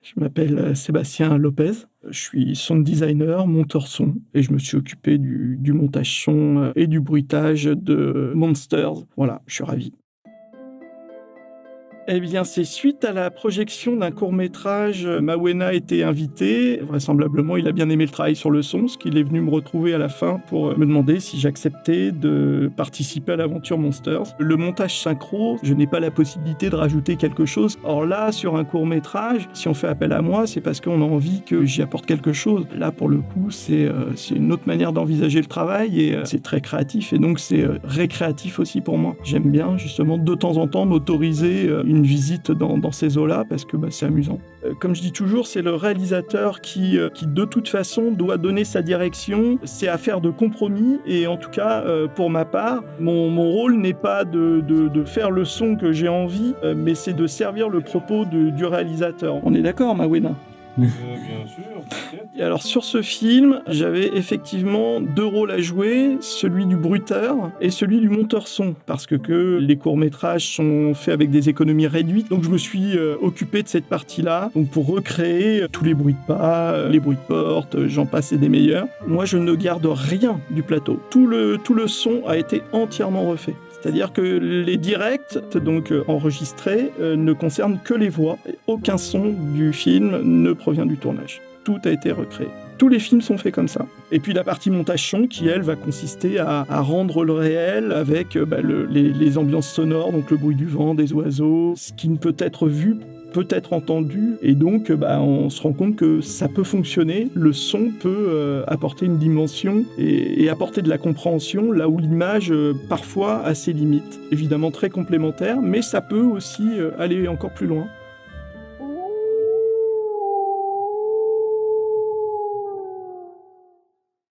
Je m'appelle Sébastien Lopez. Je suis sound designer, monteur son et je me suis occupé du montage son et du bruitage de Monsters. Voilà, je suis ravi. Eh bien, c'est suite à la projection d'un court-métrage, Mawena était invité. Vraisemblablement, il a bien aimé le travail sur le son, parce qu'il est venu me retrouver à la fin pour me demander si j'acceptais de participer à l'aventure Monsters. Le montage synchro, je n'ai pas la possibilité de rajouter quelque chose. Or là, sur un court-métrage, si on fait appel à moi, c'est parce qu'on a envie que j'y apporte quelque chose. Là, pour le coup, c'est une autre manière d'envisager le travail et c'est très créatif et donc c'est récréatif aussi pour moi. J'aime bien, justement, de temps en temps, m'autoriser une visite dans ces eaux-là parce que c'est amusant. Comme je dis toujours, c'est le réalisateur qui de toute façon doit donner sa direction. C'est affaire de compromis et en tout cas pour ma part, mon rôle n'est pas de faire le son que j'ai envie, mais c'est de servir le propos du réalisateur. On est d'accord, Mawena? Bien sûr, t'inquiète. Et alors sur ce film, j'avais effectivement 2 rôles à jouer, celui du bruiteur et celui du monteur son, parce que les courts-métrages sont faits avec des économies réduites, donc je me suis occupé de cette partie-là, donc pour recréer tous les bruits de pas, les bruits de porte, j'en passe et des meilleurs. Moi, je ne garde rien du plateau. Tout le son a été entièrement refait. C'est-à-dire que les directs, donc enregistrés, ne concernent que les voix. Aucun son du film ne provient du tournage. Tout a été recréé. Tous les films sont faits comme ça. Et puis la partie montage son qui, elle, va consister à rendre le réel avec les ambiances sonores, donc le bruit du vent, des oiseaux, ce qui ne peut être vu, peut être entendu, et donc on se rend compte que ça peut fonctionner, le son peut apporter une dimension et apporter de la compréhension là où l'image parfois a ses limites. Évidemment très complémentaire, mais ça peut aussi aller encore plus loin.